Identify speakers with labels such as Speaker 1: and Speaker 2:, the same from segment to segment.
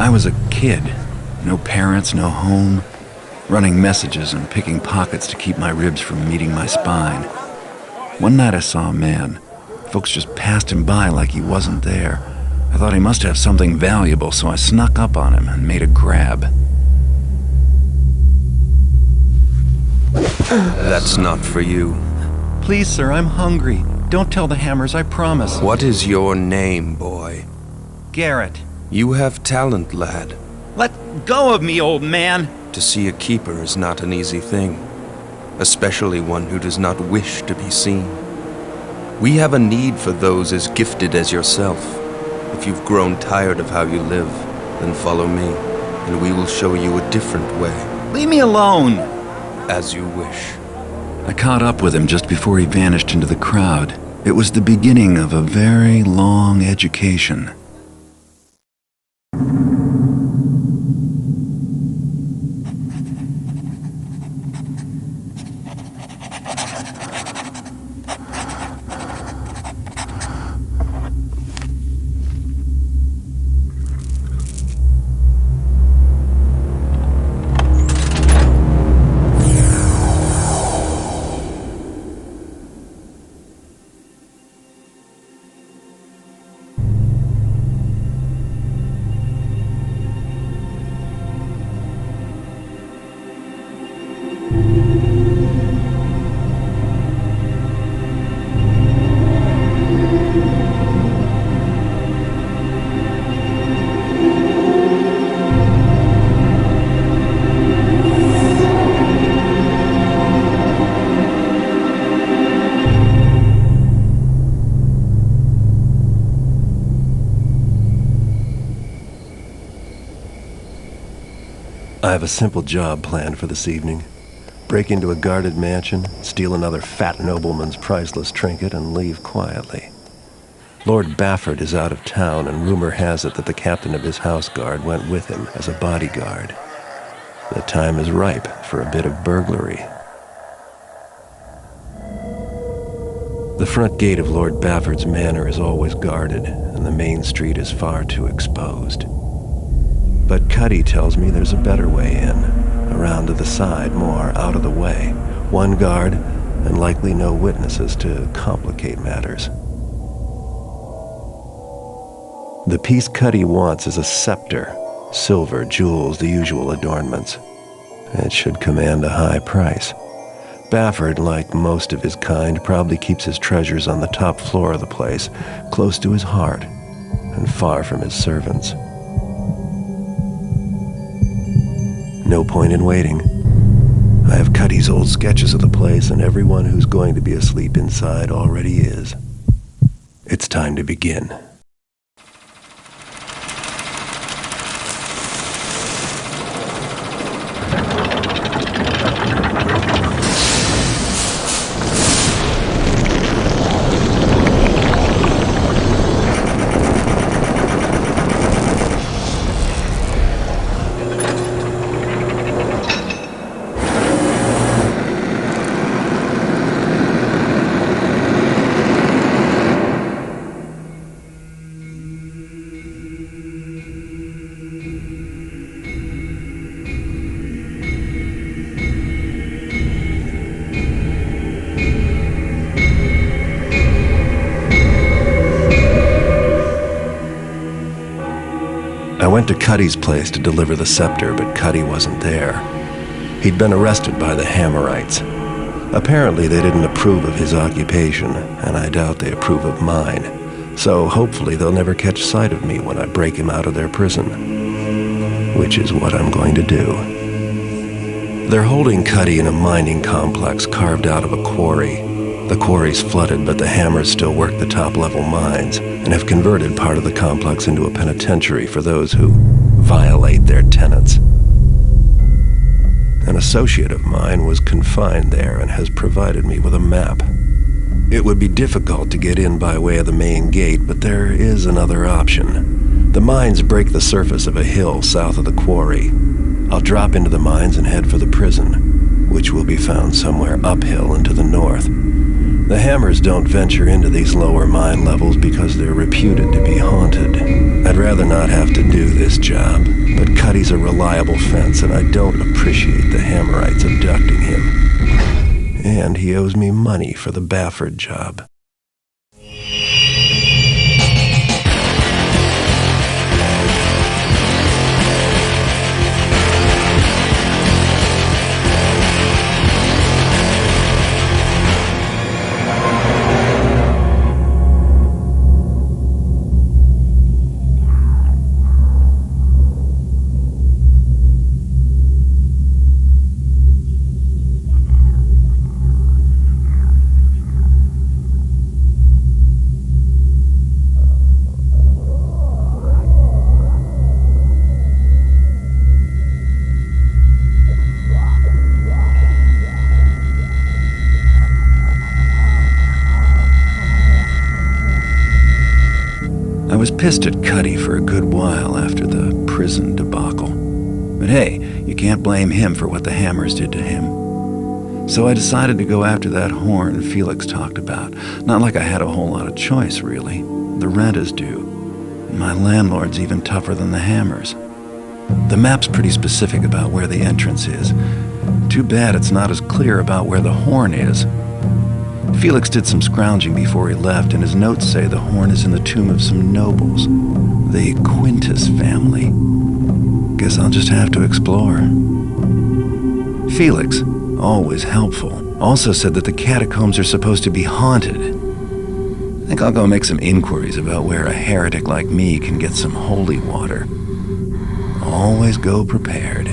Speaker 1: I was a kid. No parents, no home. Running messages and picking pockets to keep my ribs from meeting my spine. One night I saw a man. Folks just passed him by like he wasn't there. I thought he must have something valuable, so I snuck up on him and made a grab.
Speaker 2: That's not for you.
Speaker 1: Please, sir, I'm hungry. Don't tell the Hammers, I promise.
Speaker 2: What is your name, boy?
Speaker 1: Garrett.
Speaker 2: You have talent, lad.
Speaker 1: Let go of me, old man!
Speaker 2: To see a keeper is not an easy thing, especially one who does not wish to be seen. We have a need for those as gifted as yourself. If you've grown tired of how you live, then follow me, and we will show you a different way.
Speaker 1: Leave me alone!
Speaker 2: As you wish.
Speaker 1: I caught up with him just before he vanished into the crowd. It was the beginning of a very long education.
Speaker 3: I have a simple job planned for this evening. Break into a guarded mansion, steal another fat nobleman's priceless trinket, and leave quietly. Lord Bafford is out of town, and rumor has it that the captain of his house guard went with him as a bodyguard. The time is ripe for a bit of burglary. The front gate of Lord Bafford's manor is always guarded, and the main street is far too exposed. But Cuddy tells me there's a better way in, around to the side, more out of the way. One guard, and likely no witnesses to complicate matters. The piece Cuddy wants is a scepter, silver, jewels, the usual adornments. It should command a high price. Bafford, like most of his kind, probably keeps his treasures on the top floor of the place, close to his heart, and far from his servants. No point in waiting. I have Cuddy's old sketches of the place, and everyone who's going to be asleep inside already is. It's time to begin. I went to Cuddy's place to deliver the scepter, but Cuddy wasn't there. He'd been arrested by the Hammerites. Apparently they didn't approve of his occupation, and I doubt they approve of mine. So hopefully they'll never catch sight of me when I break him out of their prison. Which is what I'm going to do. They're holding Cuddy in a mining complex carved out of a quarry. The quarry's flooded, but the Hammers still work the top-level mines and have converted part of the complex into a penitentiary for those who violate their tenets. An associate of mine was confined there and has provided me with a map. It would be difficult to get in by way of the main gate, but there is another option. The mines break the surface of a hill south of the quarry. I'll drop into the mines and head for the prison, which will be found somewhere uphill and to the north. The Hammers don't venture into these lower mine levels because they're reputed to be haunted. I'd rather rather not have to do this job, but Cuddy's a reliable fence and I don't appreciate the Hammerites abducting him. And he owes me money for the Bafford job.
Speaker 1: I was pissed at Cuddy for a good while after the prison debacle. But hey, you can't blame him for what the Hammers did to him. So I decided to go after that horn Felix talked about. Not like I had a whole lot of choice, really. The rent is due. My landlord's even tougher than the Hammers. The map's pretty specific about where the entrance is. Too bad it's not as clear about where the horn is. Felix did some scrounging before he left, and his notes say the horn is in the tomb of some nobles, the Quintus family. Guess I'll just have to explore. Felix, always helpful, also said that the catacombs are supposed to be haunted. I think I'll go make some inquiries about where a heretic like me can get some holy water. Always go prepared.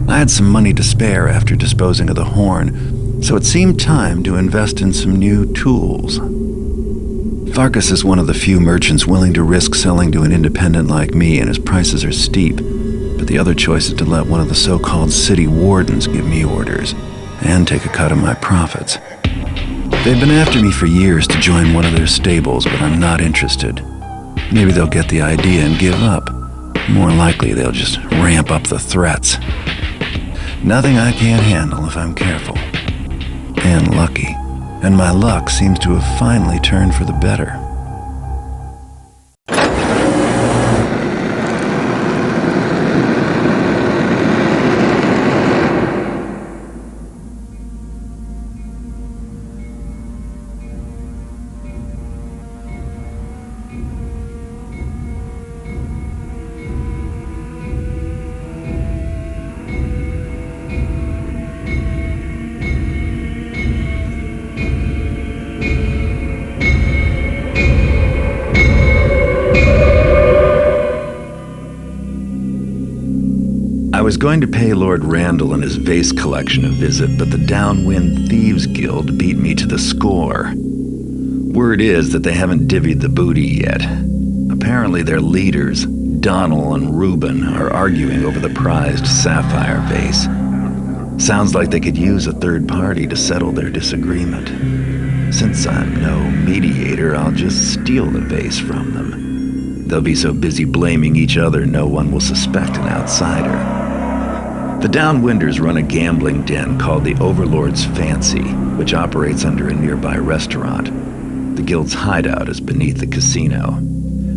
Speaker 1: I had some money to spare after disposing of the horn, so it seemed time to invest in some new tools. Farkas is one of the few merchants willing to risk selling to an independent like me, and his prices are steep. But the other choice is to let one of the so-called city wardens give me orders and take a cut of my profits. They've been after me for years to join one of their stables, but I'm not interested. Maybe they'll get the idea and give up. More likely, they'll just ramp up the threats. Nothing I can't handle if I'm careful. And lucky. And my luck seems to have finally turned for the better. I was going to pay Lord Randall and his vase collection a visit, but the Downwind Thieves Guild beat me to the score. Word is that they haven't divvied the booty yet. Apparently their leaders, Donnell and Reuben, are arguing over the prized sapphire vase. Sounds like they could use a third party to settle their disagreement. Since I'm no mediator, I'll just steal the vase from them. They'll be so busy blaming each other, no one will suspect an outsider. The Downwinders run a gambling den called the Overlord's Fancy, which operates under a nearby restaurant. The guild's hideout is beneath the casino.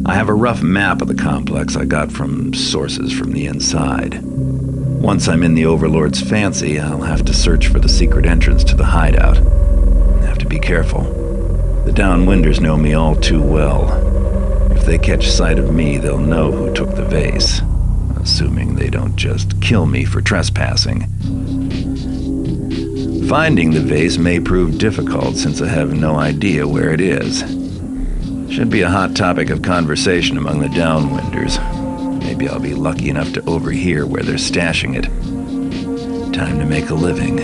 Speaker 1: I have a rough map of the complex I got from sources from the inside. Once I'm in the Overlord's Fancy, I'll have to search for the secret entrance to the hideout. I have to be careful. The Downwinders know me all too well. If they catch sight of me, they'll know who took the vase. Assuming they don't just kill me for trespassing. Finding the vase may prove difficult since I have no idea where it is. Should be a hot topic of conversation among the Downwinders. Maybe I'll be lucky enough to overhear where they're stashing it. Time to make a living.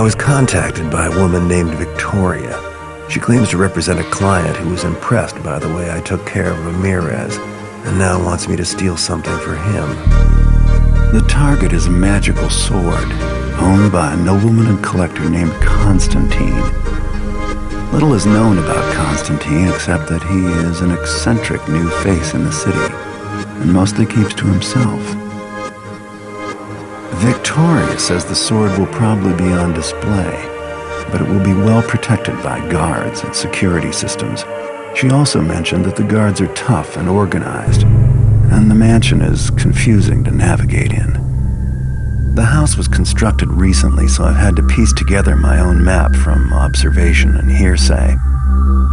Speaker 3: was contacted by a woman named Victoria. She claims to represent a client who was impressed by the way I took care of Ramirez, and now wants me to steal something for him.
Speaker 1: The target is a magical sword, owned by a nobleman and collector named Constantine. Little is known about Constantine except that he is an eccentric new face in the city, and mostly keeps to himself. Victoria says the sword will probably be on display, but it will be well protected by guards and security systems. She also mentioned that the guards are tough and organized, and the mansion is confusing to navigate in. The house was constructed recently, so I've had to piece together my own map from observation and hearsay.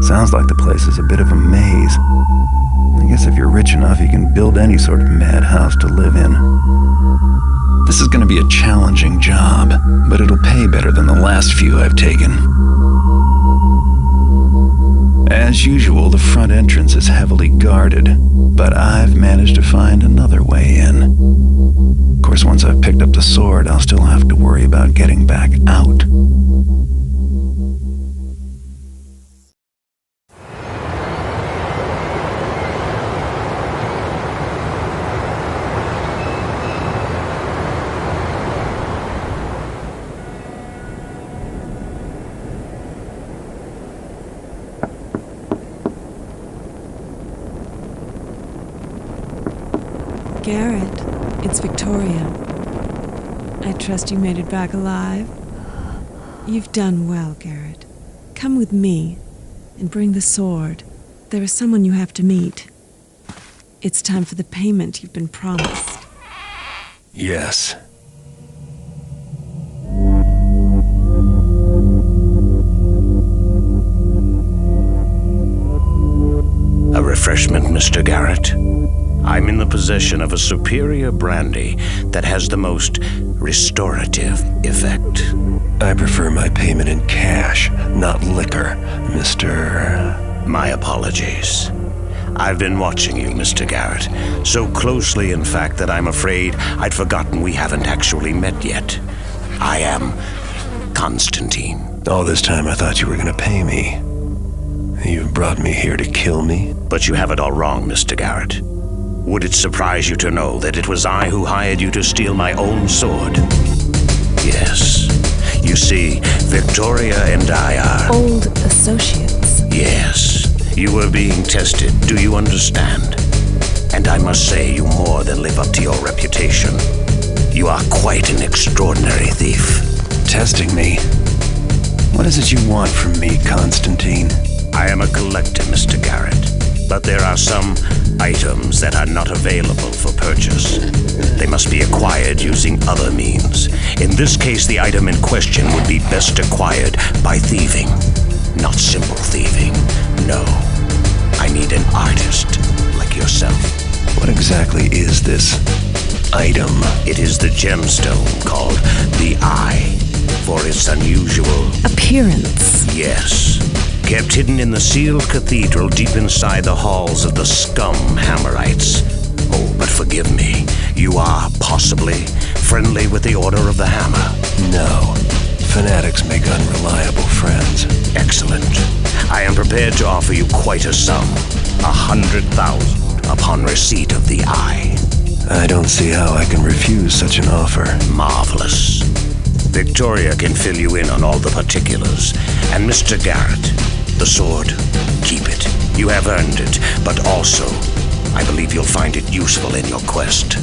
Speaker 1: Sounds like the place is a bit of a maze. I guess if you're rich enough, you can build any sort of madhouse to live in. This is going to be a challenging job, but it'll pay better than the last few I've taken. As usual, the front entrance is heavily guarded, but I've managed to find another way in. Of course, once I've picked up the sword, I'll still have to worry about getting back out.
Speaker 4: Garrett, it's Victoria. I trust you made it back alive. You've done well, Garrett. Come with me and bring the sword. There is someone you have to meet. It's time for the payment you've been promised.
Speaker 3: Yes.
Speaker 5: A refreshment, Mr. Garrett. I'm in the possession of a superior brandy that has the most restorative effect.
Speaker 3: I prefer my payment in cash, not liquor, Mr.
Speaker 5: My apologies. I've been watching you, Mr. Garrett, so closely, in fact, that I'm afraid I'd forgotten we haven't actually met yet. I am Constantine.
Speaker 3: All this time I thought you were going to pay me. You've brought me here to kill me?
Speaker 5: But you have it all wrong, Mr. Garrett. Would it surprise you to know that it was I who hired you to steal my own sword? Yes. You see, Victoria and I are...
Speaker 4: Old associates.
Speaker 5: Yes. You were being tested, do you understand? And I must say you more than live up to your reputation. You are quite an extraordinary thief.
Speaker 3: Testing me? What is it you want from me, Constantine?
Speaker 5: I am a collector, Mr. Garrett. But there are some items that are not available for purchase. They must be acquired using other means. In this case, the item in question would be best acquired by thieving. Not simple thieving. No. I need an artist like yourself.
Speaker 3: What exactly is this item?
Speaker 5: It is the gemstone called the Eye, for its unusual
Speaker 4: Appearance.
Speaker 5: Yes. Kept hidden in the sealed cathedral deep inside the halls of the scum Hammerites. Oh, but forgive me. You are possibly friendly with the Order of the Hammer.
Speaker 3: No. Fanatics make unreliable friends.
Speaker 5: Excellent. I am prepared to offer you quite a sum. 100,000 upon receipt of the Eye.
Speaker 3: I don't see how I can refuse such an offer.
Speaker 5: Marvelous. Victoria can fill you in on all the particulars. And Mr. Garrett, the sword, keep it. You have earned it, but also, I believe you'll find it useful in your quest.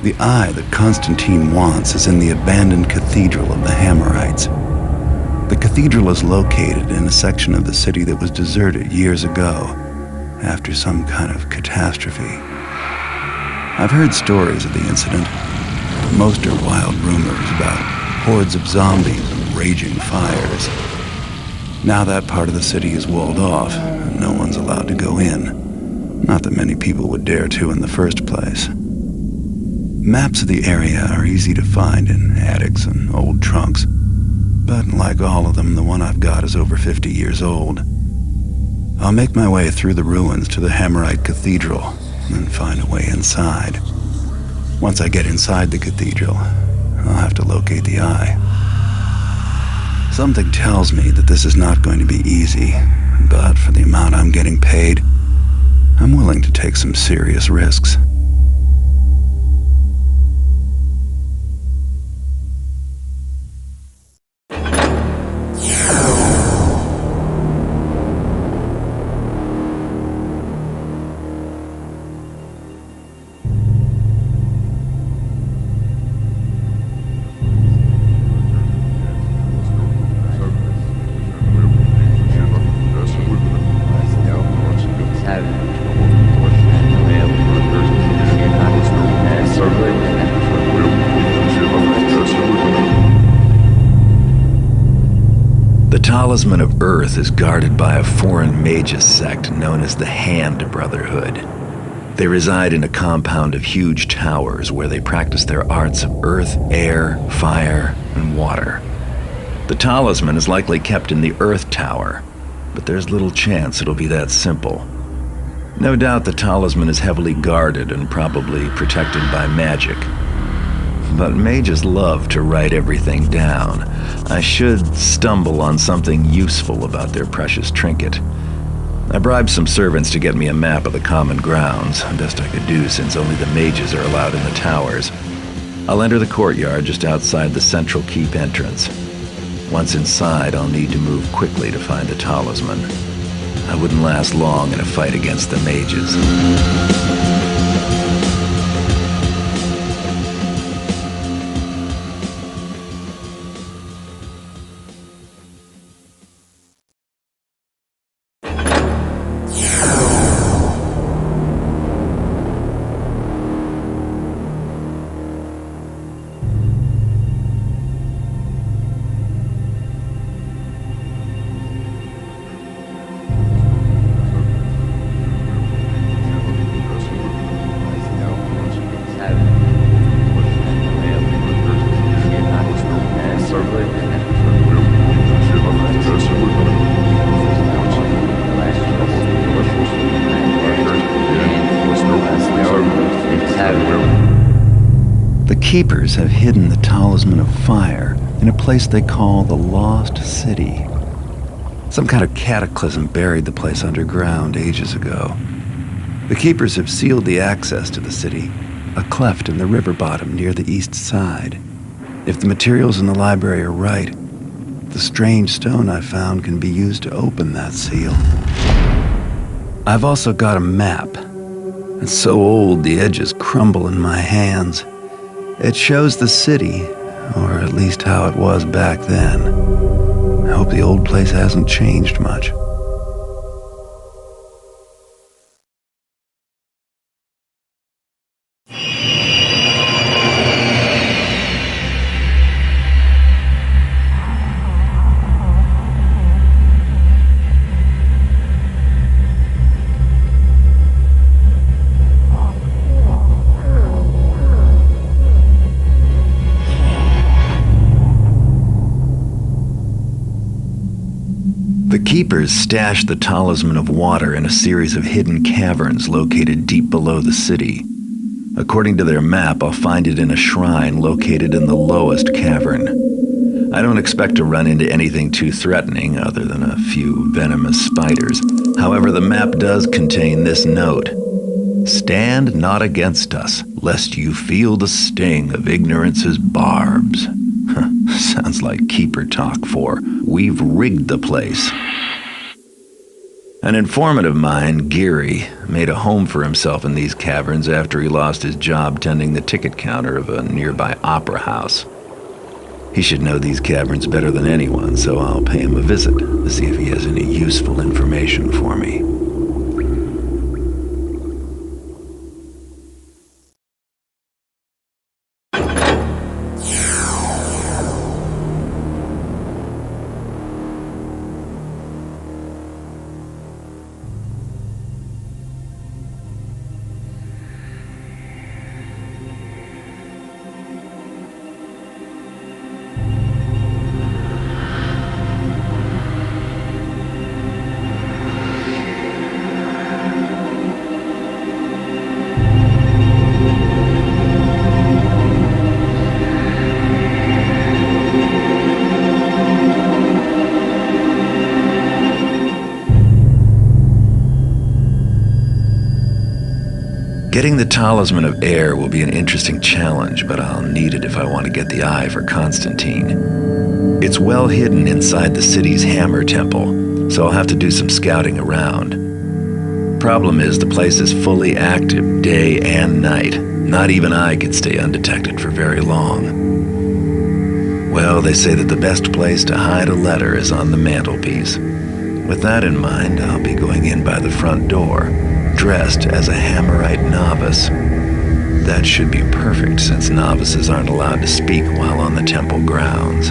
Speaker 1: The eye that Constantine wants is in the abandoned cathedral of the Hammerites. The cathedral is located in a section of the city that was deserted years ago, after some kind of catastrophe. I've heard stories of the incident. Most are wild rumors about hordes of zombies and raging fires. Now that part of the city is walled off, and no one's allowed to go in. Not that many people would dare to in the first place. Maps of the area are easy to find in attics and old trunks, but like all of them, the one I've got is over 50 years old. I'll make my way through the ruins to the Hammerite Cathedral, and find a way inside. Once I get inside the cathedral, I'll have to locate the eye. Something tells me that this is not going to be easy, but for the amount I'm getting paid, I'm willing to take some serious risks. The Talisman of Earth is guarded by a foreign magus sect known as the Hand Brotherhood. They reside in a compound of huge towers where they practice their arts of earth, air, fire, and water. The talisman is likely kept in the Earth Tower, but there's little chance it'll be that simple. No doubt the talisman is heavily guarded and probably protected by magic. But mages love to write everything down. I should stumble on something useful about their precious trinket. I bribed some servants to get me a map of the common grounds, best I could do since only the mages are allowed in the towers. I'll enter the courtyard just outside the central keep entrance. Once inside, I'll need to move quickly to find the talisman. I wouldn't last long in a fight against the mages. The Keepers have hidden the Talisman of Fire in a place they call the Lost City. Some kind of cataclysm buried the place underground ages ago. The Keepers have sealed the access to the city, a cleft in the river bottom near the east side. If the materials in the library are right, the strange stone I found can be used to open that seal. I've also got a map. It's so old the edges crumble in my hands. It shows the city, or at least how it was back then. I hope the old place hasn't changed much. The Keepers stashed the Talisman of Water in a series of hidden caverns located deep below the city. According to their map, I'll find it in a shrine located in the lowest cavern. I don't expect to run into anything too threatening other than a few venomous spiders. However, the map does contain this note: "Stand not against us, lest you feel the sting of ignorance's barbs." Sounds like Keeper talk for "we've rigged the place." An informant of mine, Geary, made a home for himself in these caverns after he lost his job tending the ticket counter of a nearby opera house. He should know these caverns better than anyone, so I'll pay him a visit to see if he has any useful information for me. Getting the Talisman of Air will be an interesting challenge, but I'll need it if I want to get the eye for Constantine. It's well hidden inside the city's Hammer Temple, so I'll have to do some scouting around. Problem is, the place is fully active day and night. Not even I can stay undetected for very long. Well, they say that the best place to hide a letter is on the mantelpiece. With that in mind, I'll be going in by the front door, dressed as a Hammerite novice. That should be perfect since novices aren't allowed to speak while on the temple grounds.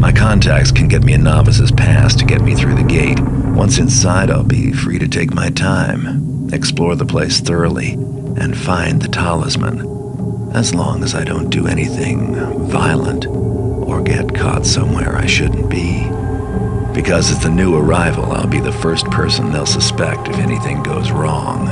Speaker 1: My contacts can get me a novice's pass to get me through the gate. Once inside, I'll be free to take my time, explore the place thoroughly, and find the talisman, as long as I don't do anything violent or get caught somewhere I shouldn't be. Because as the new arrival, I'll be the first person they'll suspect if anything goes wrong.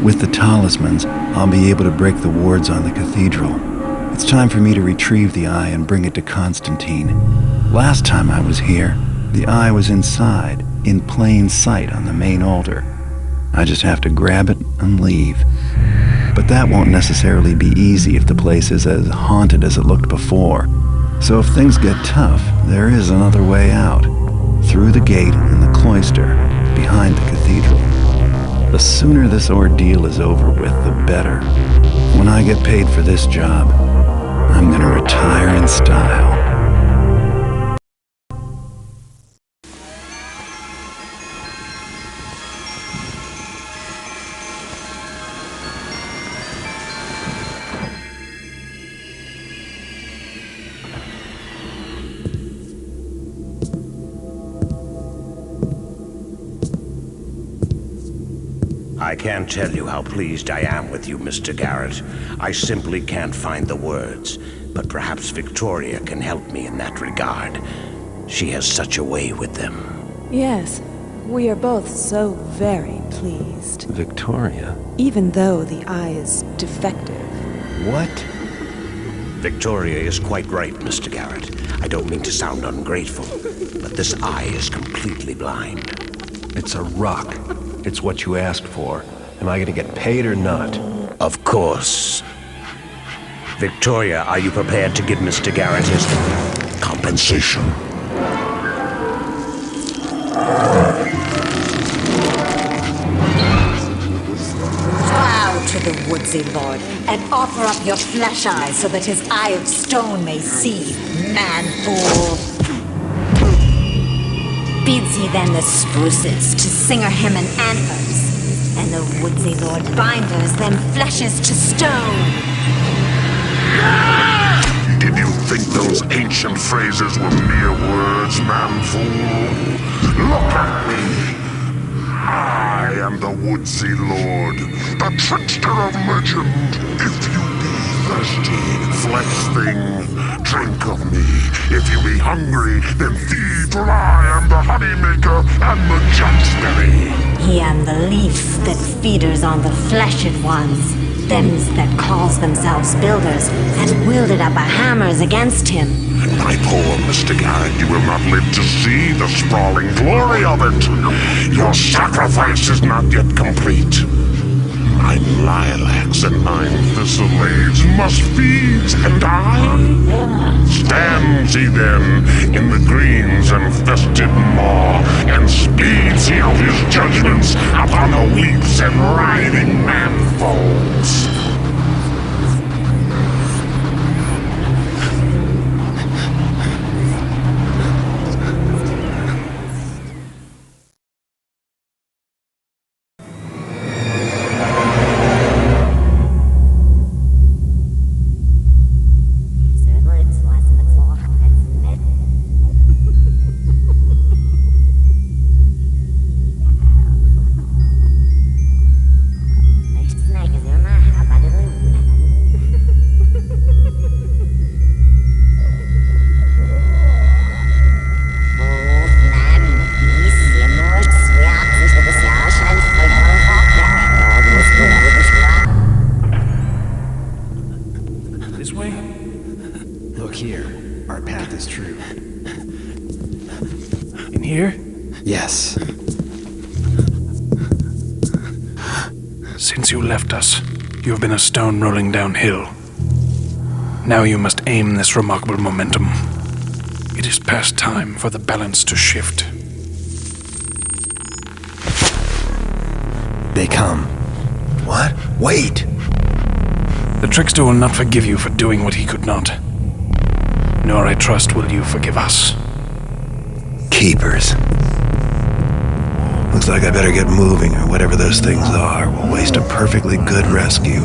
Speaker 1: With the talismans, I'll be able to break the wards on the cathedral. It's time for me to retrieve the eye and bring it to Constantine. Last time I was here, the eye was inside, in plain sight on the main altar. I just have to grab it and leave. But that won't necessarily be easy if the place is as haunted as it looked before. So if things get tough, there is another way out. Through the gate in the cloister, behind the cathedral. The sooner this ordeal is over with, the better. When I get paid for this job, I'm gonna retire in style.
Speaker 5: I can't tell you how pleased I am with you, Mr. Garrett. I simply can't find the words, but perhaps Victoria can help me in that regard. She has such a way with them.
Speaker 4: Yes, we are both so very pleased.
Speaker 3: Victoria?
Speaker 4: Even though the eye is defective.
Speaker 3: What?
Speaker 5: Victoria is quite right, Mr. Garrett. I don't mean to sound ungrateful, but this eye is completely blind.
Speaker 3: It's a rock. It's what you asked for. Am I gonna get paid or not?
Speaker 5: Of course. Victoria, are you prepared to give Mr. Garrett his compensation?
Speaker 6: Bow to the woodsy lord, and offer up your flesh eye so that his eye of stone may see, man fool. Bids he then the spruces to singer him in antlers, and the woodsy lord binders them fleshes to stone.
Speaker 7: Did you think those ancient phrases were mere words, man fool? Look at me! I am the woodsy lord, the trickster of legend. If you be thirsty, flesh thing, drink of me. If you be hungry, then feed, for I am the honey maker and the jumpsberry.
Speaker 6: He am the leaf that feeders on the fleshed ones, thems that calls themselves builders, and wielded up a hammers against him.
Speaker 7: My poor Mr. Garrett, you will not live to see the sprawling glory of it. Your sacrifice is not yet complete. 9 lilacs and 9 thistleblades must feed, and I? Stands he then in the green's infested maw, and speeds he out his judgments upon the weeps and writhing manfolds.
Speaker 8: This way? Look here. Our path is true. In here?
Speaker 9: Yes.
Speaker 8: Since you left us, you have been a stone rolling downhill. Now you must aim this remarkable momentum. It is past time for the balance to shift.
Speaker 9: They come. What? Wait!
Speaker 8: The trickster will not forgive you for doing what he could not. Nor, I trust, will you forgive us.
Speaker 3: Keepers. Looks like I better get moving, or whatever those things are will waste a perfectly good rescue.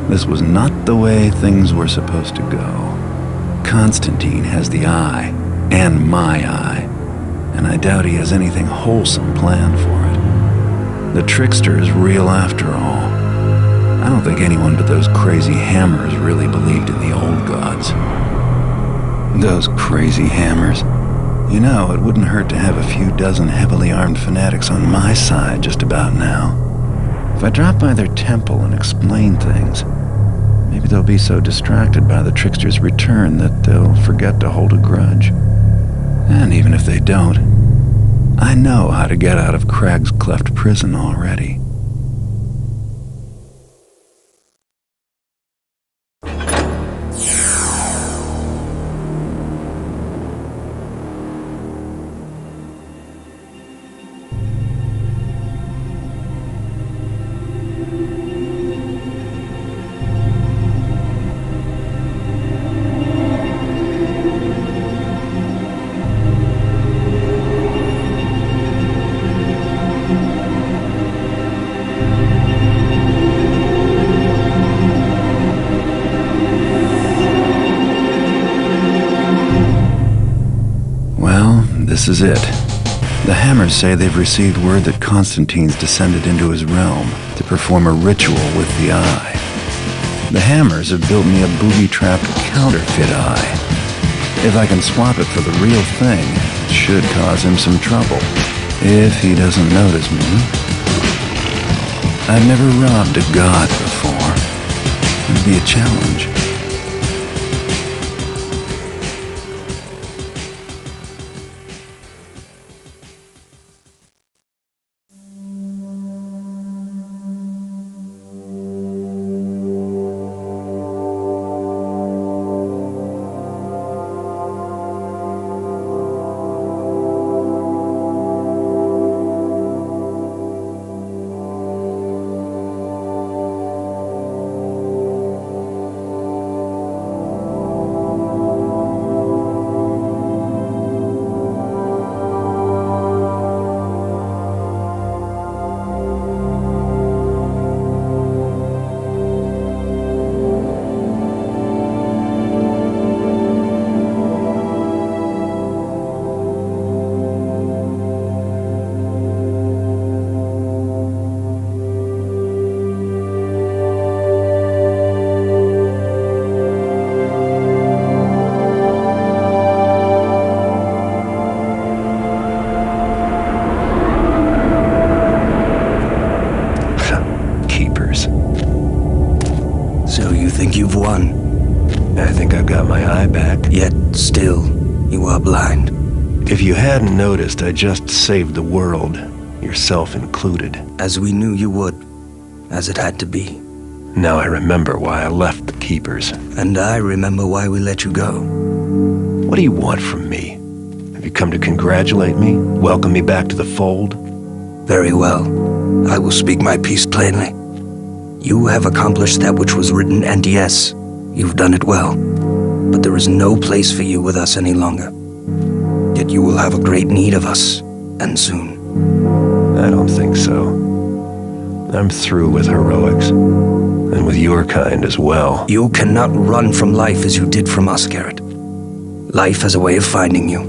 Speaker 1: This was not the way things were supposed to go. Constantine has the eye, and my eye, and I doubt he has anything wholesome planned for it. The trickster is real after all. I don't think anyone but those crazy hammers really believed in the old gods. Those crazy hammers. You know, it wouldn't hurt to have a few dozen heavily armed fanatics on my side just about now. If I drop by their temple and explain things, maybe they'll be so distracted by the trickster's return that they'll forget to hold a grudge. And even if they don't, I know how to get out of Crag's Cleft prison already. This is it. The Hammers say they've received word that Constantine's descended into his realm to perform a ritual with the eye. The Hammers have built me a booby-trapped counterfeit eye. If I can swap it for the real thing, it should cause him some trouble. If he doesn't notice me. I've never robbed a god before. It'd be a challenge.
Speaker 3: I think I've got my eye back.
Speaker 5: Yet still, you are blind.
Speaker 3: If you hadn't noticed, I just saved the world, yourself included.
Speaker 5: As we knew you would, as it had to be.
Speaker 3: Now I remember why I left the Keepers.
Speaker 5: And I remember why we let you go.
Speaker 3: What do you want from me? Have you come to congratulate me? Welcome me back to the fold?
Speaker 5: Very well. I will speak my piece plainly. You have accomplished that which was written, and yes, you've done it well. But there is no place for you with us any longer. Yet you will have a great need of us, and soon.
Speaker 3: I don't think so. I'm through with heroics. And with your kind as well.
Speaker 5: You cannot run from life as you did from us, Garrett. Life has a way of finding you,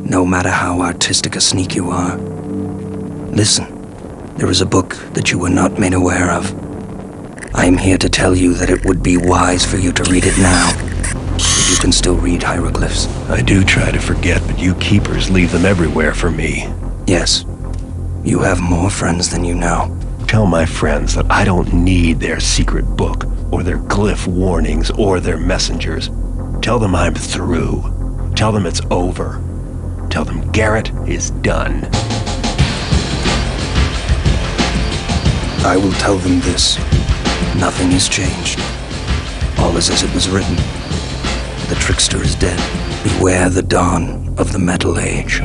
Speaker 5: no matter how artistic a sneak you are. Listen, there is a book that you were not made aware of. I am here to tell you that it would be wise for you to read it now, if you can still read hieroglyphs.
Speaker 3: I do try to forget, but you Keepers leave them everywhere for me.
Speaker 5: Yes, you have more friends than you know.
Speaker 3: Tell my friends that I don't need their secret book, or their glyph warnings, or their messengers. Tell them I'm through. Tell them it's over. Tell them Garrett is done.
Speaker 5: I will tell them this. Nothing is changed. All is as it was written. The trickster is dead. Beware the dawn of the Metal Age.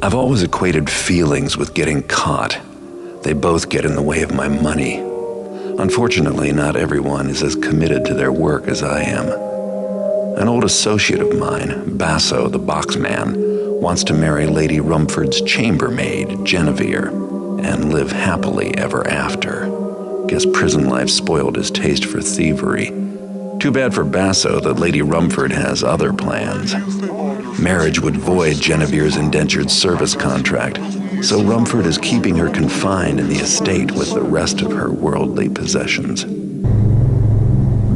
Speaker 1: I've always equated feelings with getting caught. They both get in the way of my money. Unfortunately, not everyone is as committed to their work as I am. An old associate of mine, Basso the boxman, wants to marry Lady Rumford's chambermaid, Genevieve, and live happily ever after. Guess prison life spoiled his taste for thievery. Too bad for Basso that Lady Rumford has other plans. Marriage would void Genevieve's indentured service contract, so Rumford is keeping her confined in the estate with the rest of her worldly possessions.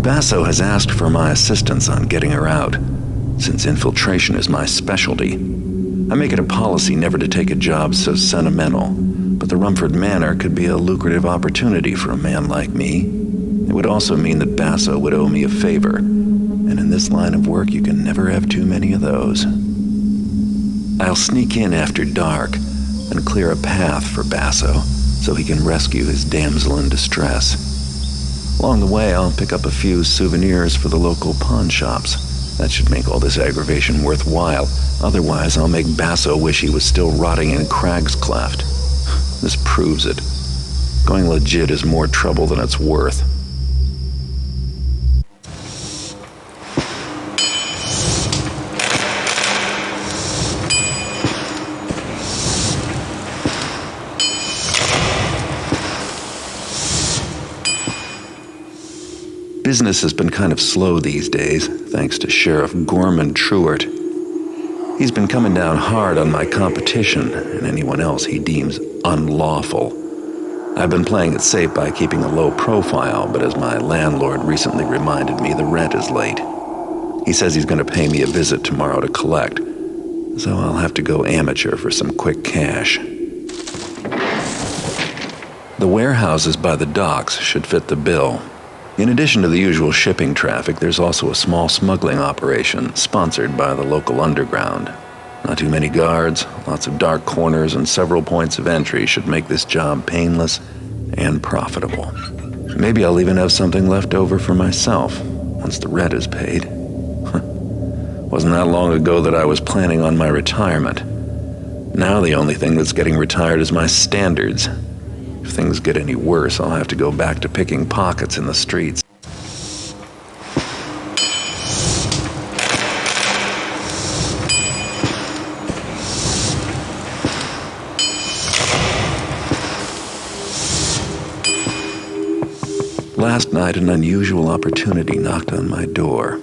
Speaker 1: Basso has asked for my assistance on getting her out, since infiltration is my specialty. I make it a policy never to take a job so sentimental, but the Rumford Manor could be a lucrative opportunity for a man like me. It would also mean that Basso would owe me a favor, and in this line of work you can never have too many of those. I'll sneak in after dark and clear a path for Basso so he can rescue his damsel in distress. Along the way, I'll pick up a few souvenirs for the local pawn shops. That should make all this aggravation worthwhile. Otherwise, I'll make Basso wish he was still rotting in Crag's Cleft. This proves it. Going legit is more trouble than it's worth. Business has been kind of slow these days, thanks to Sheriff Gorman Truart. He's been coming down hard on my competition and anyone else he deems unlawful. I've been playing it safe by keeping a low profile, but as my landlord recently reminded me, the rent is late. He says he's going to pay me a visit tomorrow to collect, so I'll have to go amateur for some quick cash. The warehouses by the docks should fit the bill. In addition to the usual shipping traffic, there's also a small smuggling operation sponsored by the local underground. Not too many guards, lots of dark corners, and several points of entry should make this job painless and profitable. Maybe I'll even have something left over for myself once the rent is paid. Wasn't that long ago that I was planning on my retirement. Now the only thing that's getting retired is my standards. If things get any worse, I'll have to go back to picking pockets in the streets. Last night, an unusual opportunity knocked on my door.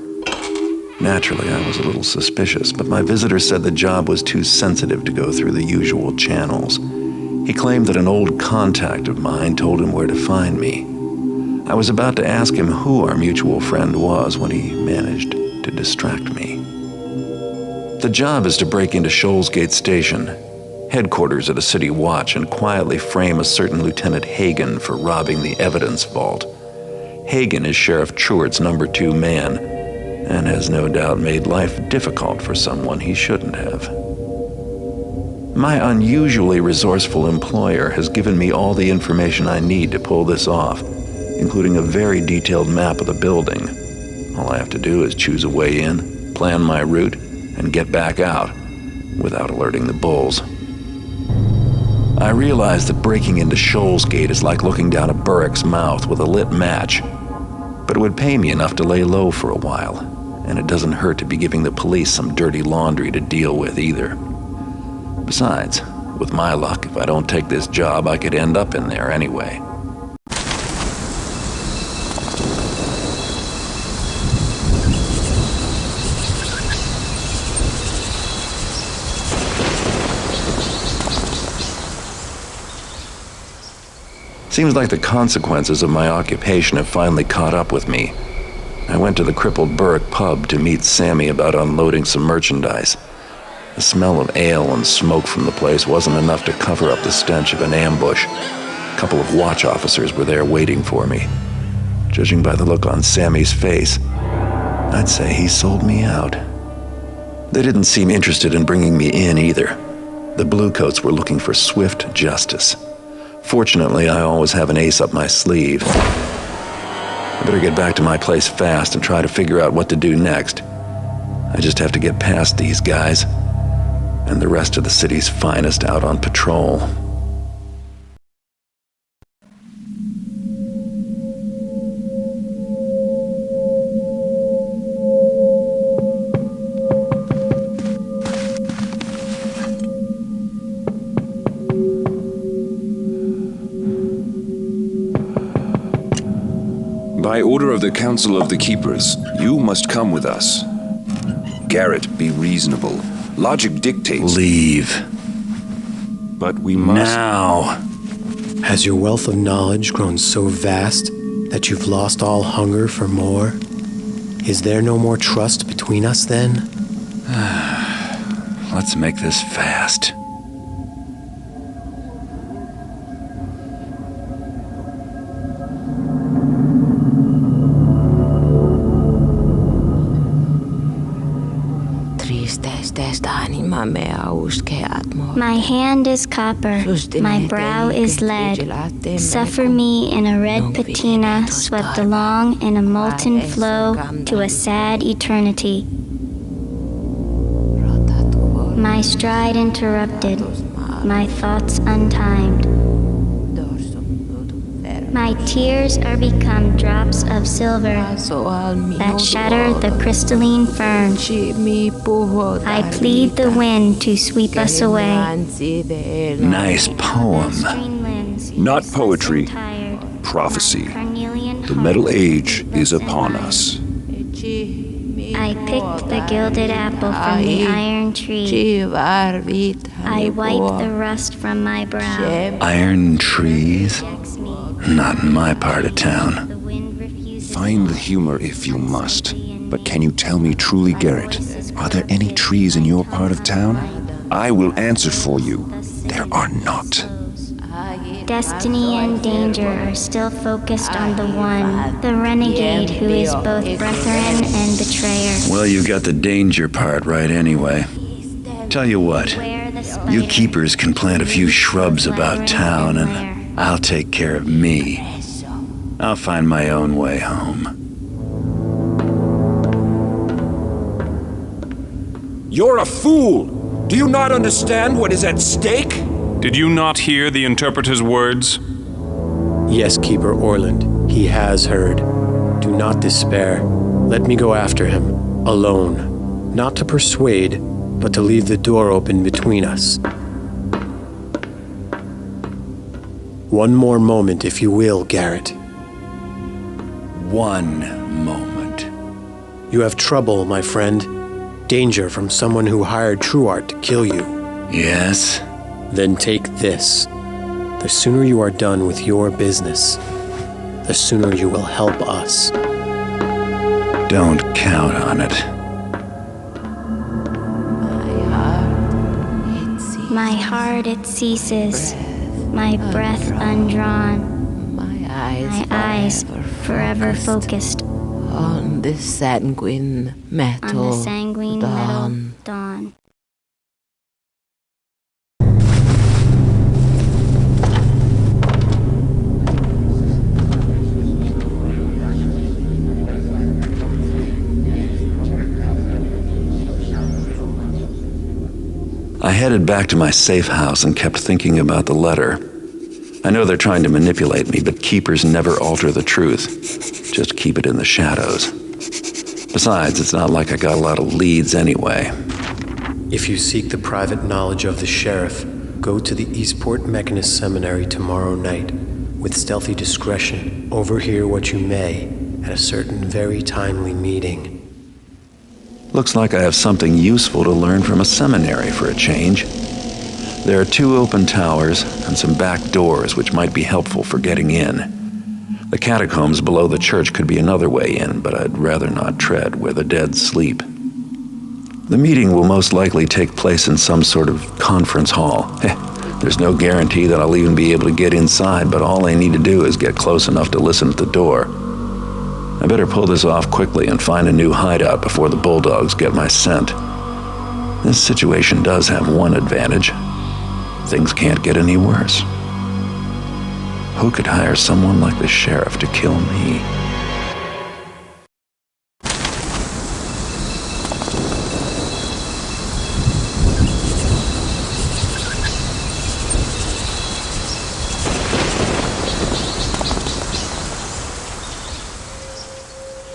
Speaker 1: Naturally, I was a little suspicious, but my visitor said the job was too sensitive to go through the usual channels. He claimed that an old contact of mine told him where to find me. I was about to ask him who our mutual friend was when he managed to distract me. The job is to break into Shoalsgate Station, headquarters of the City Watch, and quietly frame a certain Lieutenant Hagen for robbing the evidence vault. Hagen is Sheriff Truart's number 2 man, and has no doubt made life difficult for someone he shouldn't have. My unusually resourceful employer has given me all the information I need to pull this off, including a very detailed map of the building. All I have to do is choose a way in, plan my route, and get back out, without alerting the bulls. I realize that breaking into Shoalsgate is like looking down a burrick's mouth with a lit match, but it would pay me enough to lay low for a while, and it doesn't hurt to be giving the police some dirty laundry to deal with either. Besides, with my luck, if I don't take this job, I could end up in there anyway. Seems like the consequences of my occupation have finally caught up with me. I went to the crippled Burrick pub to meet Sammy about unloading some merchandise. The smell of ale and smoke from the place wasn't enough to cover up the stench of an ambush. A couple of watch officers were there waiting for me. Judging by the look on Sammy's face, I'd say he sold me out. They didn't seem interested in bringing me in either. The Bluecoats were looking for swift justice. Fortunately, I always have an ace up my sleeve. I better get back to my place fast and try to figure out what to do next. I just have to get past these guys and the rest of the city's finest out on patrol.
Speaker 10: By order of the Council of the Keepers, you must come with us. Garrett, be reasonable. Logic dictates...
Speaker 1: Leave.
Speaker 10: But we must...
Speaker 1: Now!
Speaker 11: Has your wealth of knowledge grown so vast that you've lost all hunger for more? Is there no more trust between us then?
Speaker 1: Let's make this fast.
Speaker 12: My hand is copper, my brow is lead. Suffer me in a red patina swept along in a molten flow to a sad eternity. My stride interrupted, my thoughts untimed. My tears are become drops of silver that shatter the crystalline fern. I plead the wind to sweep us away.
Speaker 1: Nice poem.
Speaker 10: Not poetry, prophecy. The Metal Age is upon us.
Speaker 12: I picked the gilded apple from the iron tree. I wiped the rust from my brow.
Speaker 1: Iron trees? Not in my part of town.
Speaker 10: Find the humor if you must. But can you tell me truly, Garrett, are there any trees in your part of town? I will answer for you. There are not.
Speaker 12: Destiny and danger are still focused on the one, the renegade who is both brethren and betrayer.
Speaker 1: Well, you got the danger part right anyway. Tell you what, you keepers can plant a few shrubs about town and I'll take care of me. I'll find my own way home.
Speaker 10: You're a fool! Do you not understand what is at stake?
Speaker 8: Did you not hear the interpreter's words?
Speaker 11: Yes, Keeper Orland, he has heard. Do not despair. Let me go after him, alone. Not to persuade, but to leave the door open between us. One more moment, if you will, Garrett.
Speaker 1: One moment.
Speaker 11: You have trouble, my friend. Danger from someone who hired Truart to kill you.
Speaker 1: Yes?
Speaker 11: Then take this. The sooner you are done with your business, the sooner you will help us.
Speaker 1: Don't count on it.
Speaker 12: My heart it ceases, my breath undrawn, my eyes forever focused
Speaker 13: on the sanguine metal dawn.
Speaker 1: I headed back to my safe house and kept thinking about the letter. I know they're trying to manipulate me, but keepers never alter the truth. Just keep it in the shadows. Besides, it's not like I got a lot of leads anyway.
Speaker 11: If you seek the private knowledge of the sheriff, go to the Eastport Mechanist Seminary tomorrow night. With stealthy discretion, overhear what you may at a certain very timely meeting.
Speaker 1: Looks like I have something useful to learn from a seminary for a change. There are 2 open towers and some back doors which might be helpful for getting in. The catacombs below the church could be another way in, but I'd rather not tread where the dead sleep. The meeting will most likely take place in some sort of conference hall. There's no guarantee that I'll even be able to get inside, but all I need to do is get close enough to listen at the door. I better pull this off quickly and find a new hideout before the bulldogs get my scent. This situation does have one advantage. Things can't get any worse. Who could hire someone like the sheriff to kill me?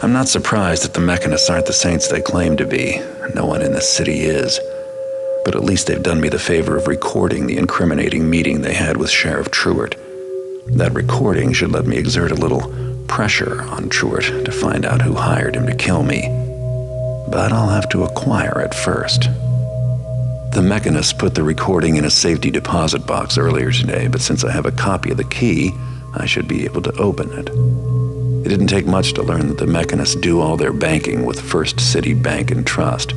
Speaker 1: I'm not surprised that the mechanists aren't the saints they claim to be. No one in this city is. But at least they've done me the favor of recording the incriminating meeting they had with Sheriff Truart. That recording should let me exert a little pressure on Truart to find out who hired him to kill me. But I'll have to acquire it first. The mechanists put the recording in a safety deposit box earlier today, but since I have a copy of the key, I should be able to open it. It didn't take much to learn that the mechanists do all their banking with First City Bank and Trust,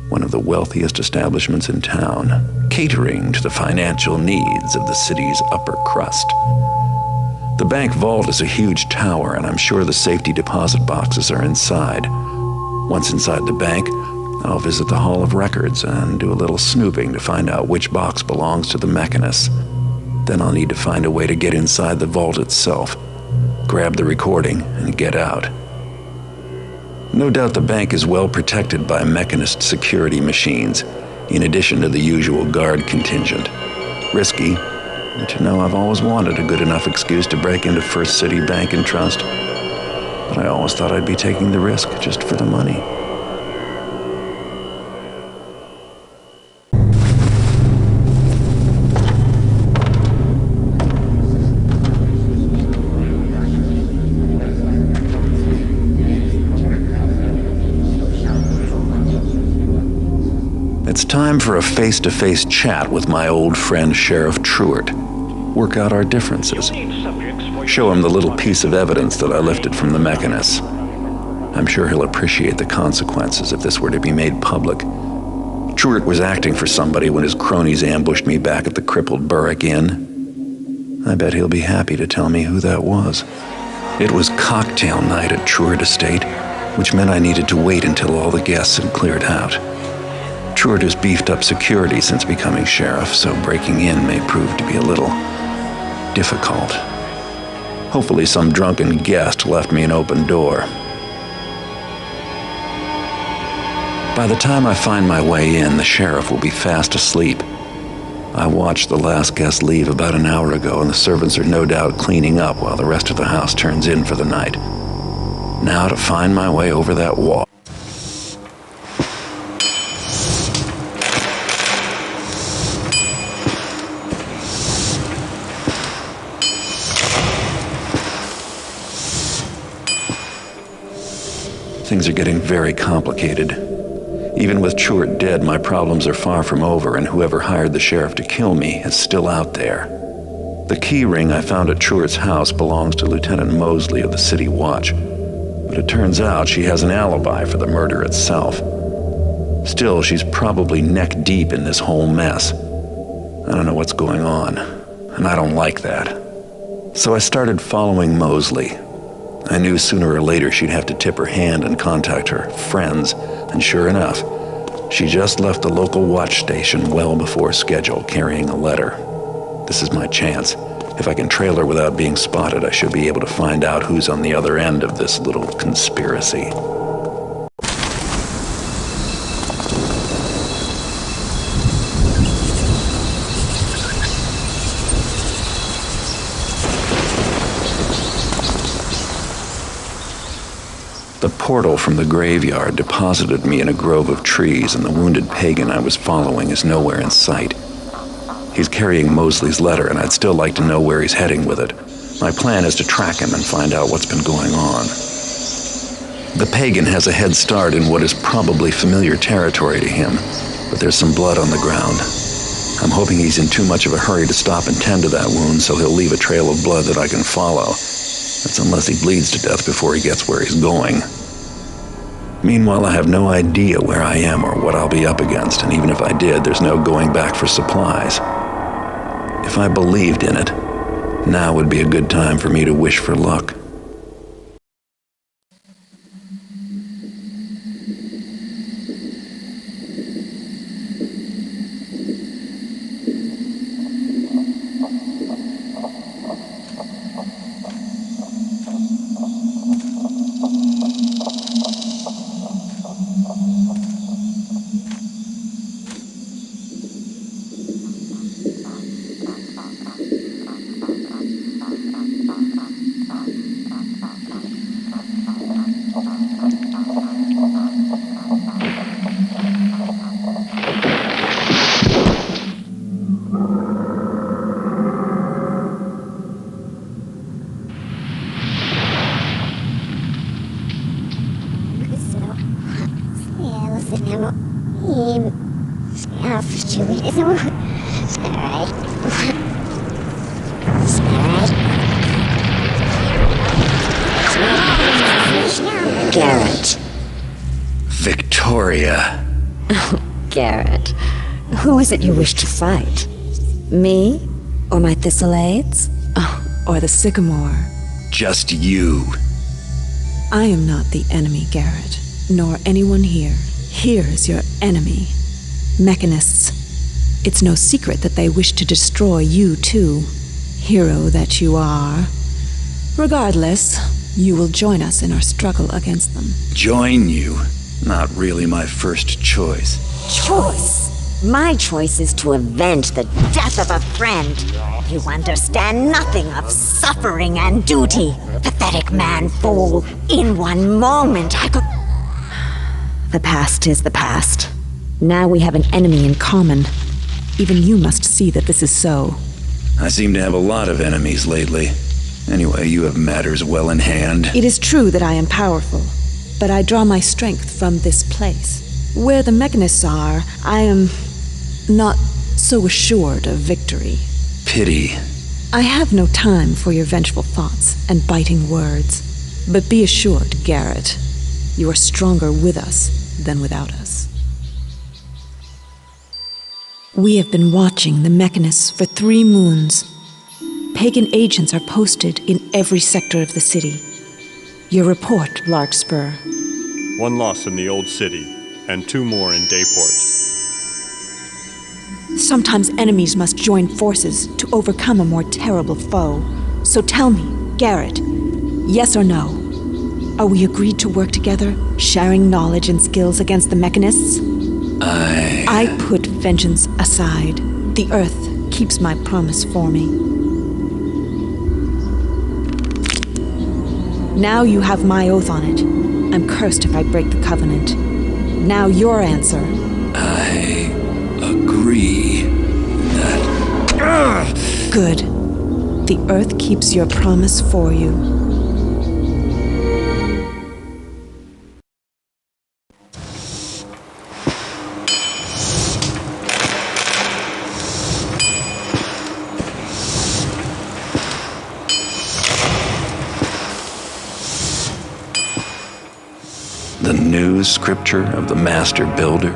Speaker 1: one of the wealthiest establishments in town, catering to the financial needs of the city's upper crust. The bank vault is a huge tower, and I'm sure the safety deposit boxes are inside. Once inside the bank, I'll visit the Hall of Records and do a little snooping to find out which box belongs to the mechanists. Then I'll need to find a way to get inside the vault itself, grab the recording, and get out. No doubt the bank is well protected by mechanist security machines, in addition to the usual guard contingent. Risky, but you know I've always wanted a good enough excuse to break into First City Bank and Trust. But I always thought I'd be taking the risk just for the money. It's time for a face-to-face chat with my old friend Sheriff Truart. Work out our differences. Show him the little piece of evidence that I lifted from the Mechanist. I'm sure he'll appreciate the consequences if this were to be made public. Truart was acting for somebody when his cronies ambushed me back at the crippled Burrick Inn. I bet he'll be happy to tell me who that was. It was cocktail night at Truart Estate, which meant I needed to wait until all the guests had cleared out. Truart has beefed up security since becoming sheriff, so breaking in may prove to be a little difficult. Hopefully some drunken guest left me an open door. By the time I find my way in, the sheriff will be fast asleep. I watched the last guest leave about an hour ago, and the servants are no doubt cleaning up while the rest of the house turns in for the night. Now to find my way over that wall. Things are getting very complicated. Even with Truart dead, my problems are far from over, and whoever hired the sheriff to kill me is still out there. The key ring I found at Truart's house belongs to Lieutenant Mosley of the City Watch, but it turns out she has an alibi for the murder itself. Still, she's probably neck-deep in this whole mess. I don't know what's going on, and I don't like that. So I started following Mosley. I knew sooner or later she'd have to tip her hand and contact her friends, and sure enough, she just left the local watch station well before schedule, carrying a letter. This is my chance. If I can trail her without being spotted, I should be able to find out who's on the other end of this little conspiracy. The portal from the graveyard deposited me in a grove of trees, and the wounded pagan I was following is nowhere in sight. He's carrying Mosley's letter, and I'd still like to know where he's heading with it. My plan is to track him and find out what's been going on. The pagan has a head start in what is probably familiar territory to him, but there's some blood on the ground. I'm hoping he's in too much of a hurry to stop and tend to that wound, so he'll leave a trail of blood that I can follow. That's unless he bleeds to death before he gets where he's going. Meanwhile, I have no idea where I am or what I'll be up against, and even if I did, there's no going back for supplies. If I believed in it, now would be a good time for me to wish for luck.
Speaker 6: Garrett.
Speaker 1: Victoria.
Speaker 6: Garrett, who is it you wish to fight? Me? Or my Thistlades?
Speaker 4: Or the Sycamore?
Speaker 1: Just you.
Speaker 4: I am not the enemy, Garrett, nor anyone here. Here is your enemy. Mechanists. It's no secret that they wish to destroy you, too. Hero that you are. Regardless, you will join us in our struggle against them.
Speaker 1: Join you? Not really my first choice.
Speaker 6: Choice? My choice is to avenge the death of a friend. You understand nothing of suffering and duty. Pathetic man fool. In one moment I could... The past is the past. Now we have an enemy in common. Even you must see that this is so.
Speaker 1: I seem to have a lot of enemies lately. Anyway, you have matters well in hand.
Speaker 4: It is true that I am powerful, but I draw my strength from this place. Where the mechanists are, I am not so assured of victory.
Speaker 1: Pity.
Speaker 4: I have no time for your vengeful thoughts and biting words. But be assured, Garrett, you are stronger with us than without us. We have been watching the mechanists for 3 moons. Pagan agents are posted in every sector of the city. Your report, Larkspur.
Speaker 14: 1 loss in the Old City, and 2 more in Dayport.
Speaker 4: Sometimes enemies must join forces to overcome a more terrible foe. So tell me, Garrett, yes or no? Are we agreed to work together, sharing knowledge and skills against the mechanists? I put vengeance aside. The Earth keeps my promise for me. Now you have my oath on it. I'm cursed if I break the covenant. Now your answer.
Speaker 1: I agree that...
Speaker 4: Good. The Earth keeps your promise for you.
Speaker 1: The new scripture of the Master Builder?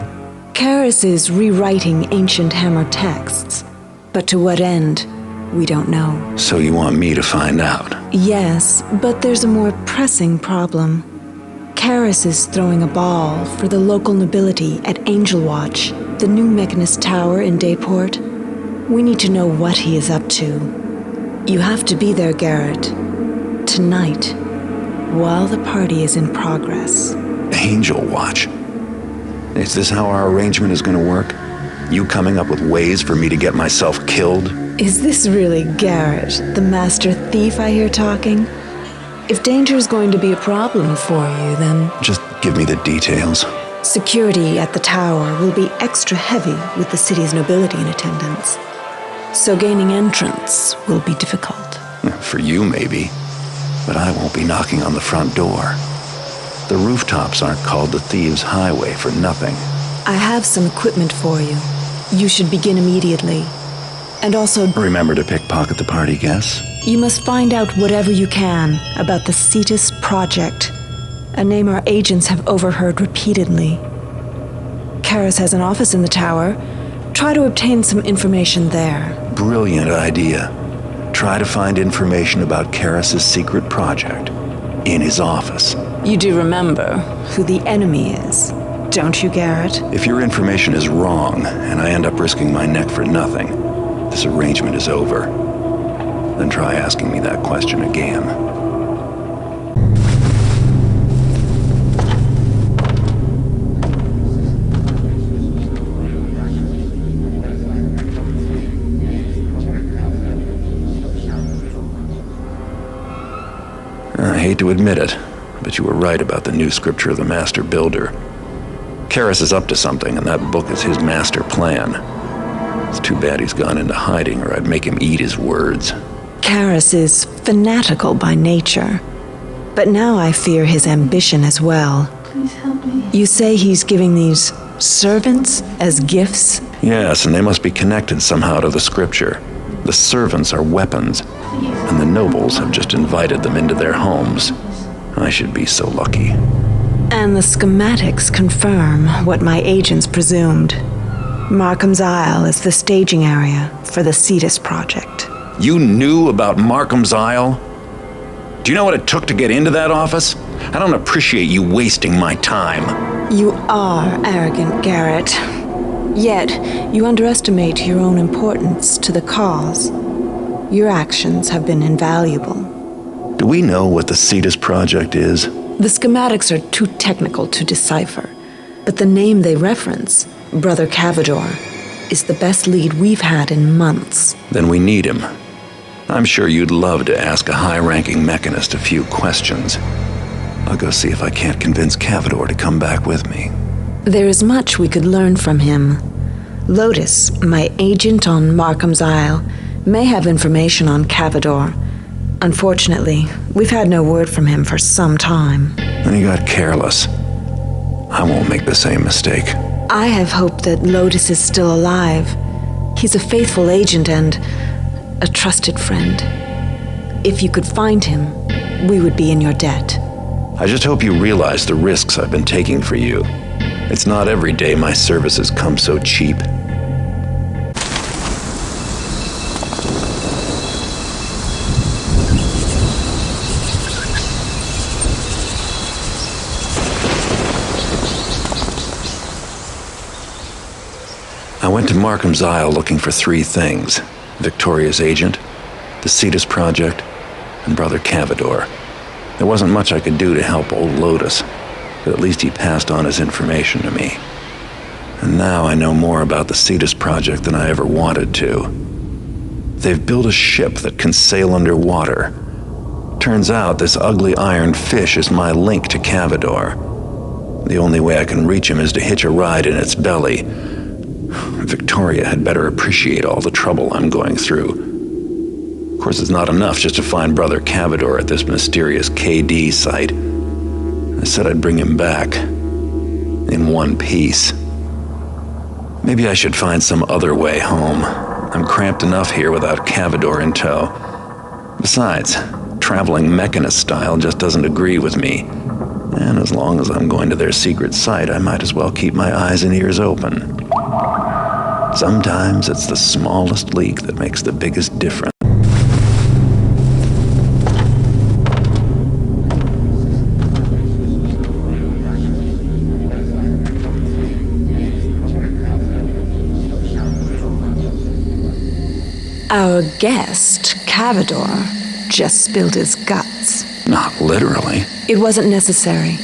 Speaker 4: Karis is rewriting ancient hammer texts. But to what end, we don't know.
Speaker 1: So you want me to find out?
Speaker 4: Yes, but there's a more pressing problem. Karis is throwing a ball for the local nobility at Angel Watch, the new mechanist tower in Dayport. We need to know what he is up to. You have to be there, Garrett. Tonight, while the party is in progress.
Speaker 1: Angel Watch? Is this how our arrangement is going to work? You coming up with ways for me to get myself killed?
Speaker 4: Is this really Garrett, the master thief I hear talking? If danger is going to be a problem for you, then...
Speaker 1: Just give me the details.
Speaker 4: Security at the tower will be extra heavy with the city's nobility in attendance. So gaining entrance will be difficult.
Speaker 1: For you, maybe. But I won't be knocking on the front door. The rooftops aren't called the Thieves' Highway for nothing.
Speaker 4: I have some equipment for you. You should begin immediately. And also...
Speaker 1: Remember to pickpocket the party guests?
Speaker 4: You must find out whatever you can about the Cetus Project, a name our agents have overheard repeatedly. Karis has an office in the tower. Try to obtain some information there.
Speaker 1: Brilliant idea. Try to find information about Karis' secret project in his office.
Speaker 4: You do remember who the enemy is, don't you, Garrett?
Speaker 1: If your information is wrong, and I end up risking my neck for nothing, this arrangement is over. Then try asking me that question again. I hate to admit it, but you were right about the new scripture of the Master Builder. Karis is up to something, and that book is his master plan. It's too bad he's gone into hiding, or I'd make him eat his words.
Speaker 4: Karis is fanatical by nature, but now I fear his ambition as well.
Speaker 15: Please help me.
Speaker 4: You say he's giving these servants as gifts?
Speaker 1: Yes, and they must be connected somehow to the scripture. The servants are weapons, and the nobles have just invited them into their homes. I should be so lucky.
Speaker 4: And the schematics confirm what my agents presumed. Markham's Isle is the staging area for the Cetus Project.
Speaker 1: You knew about Markham's Isle? Do you know what it took to get into that office? I don't appreciate you wasting my time.
Speaker 4: You are arrogant, Garrett. Yet, you underestimate your own importance to the cause. Your actions have been invaluable.
Speaker 1: Do we know what the Cetus Project is?
Speaker 4: The schematics are too technical to decipher, but the name they reference, Brother Cavador, is the best lead we've had in months.
Speaker 1: Then we need him. I'm sure you'd love to ask a high-ranking mechanist a few questions. I'll go see if I can't convince Cavador to come back with me.
Speaker 4: There is much we could learn from him. Lotus, my agent on Markham's Isle, may have information on Cavador. Unfortunately, we've had no word from him for some time.
Speaker 1: Then he got careless. I won't make the same mistake.
Speaker 4: I have hope that Lotus is still alive. He's a faithful agent and a trusted friend. If you could find him, we would be in your debt.
Speaker 1: I just hope you realize the risks I've been taking for you. It's not every day my services come so cheap. I went to Markham's Isle looking for 3 things: Victoria's agent, the Cetus Project, and Brother Cavador. There wasn't much I could do to help old Lotus, but at least he passed on his information to me. And now I know more about the Cetus Project than I ever wanted to. They've built a ship that can sail underwater. Turns out this ugly iron fish is my link to Cavador. The only way I can reach him is to hitch a ride in its belly. Victoria had better appreciate all the trouble I'm going through. Of course, it's not enough just to find Brother Cavador at this mysterious KD site. I said I'd bring him back. In one piece. Maybe I should find some other way home. I'm cramped enough here without Cavador in tow. Besides, traveling mechanist style just doesn't agree with me. And as long as I'm going to their secret site, I might as well keep my eyes and ears open. Sometimes it's the smallest leak that makes the biggest difference.
Speaker 4: Our guest, Cavador, just spilled his guts.
Speaker 1: Not literally.
Speaker 4: It wasn't necessary.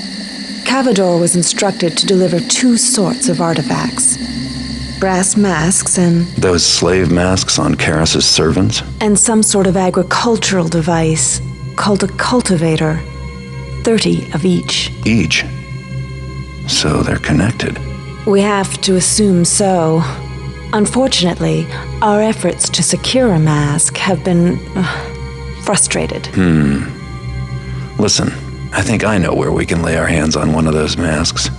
Speaker 4: Cavador was instructed to deliver 2 sorts of artifacts. Brass masks and...
Speaker 1: Those slave masks on Karras's servants?
Speaker 4: And some sort of agricultural device called a cultivator. 30 of each.
Speaker 1: Each? So they're connected.
Speaker 4: We have to assume so. Unfortunately, our efforts to secure a mask have been... frustrated.
Speaker 1: Listen, I think I know where we can lay our hands on one of those masks.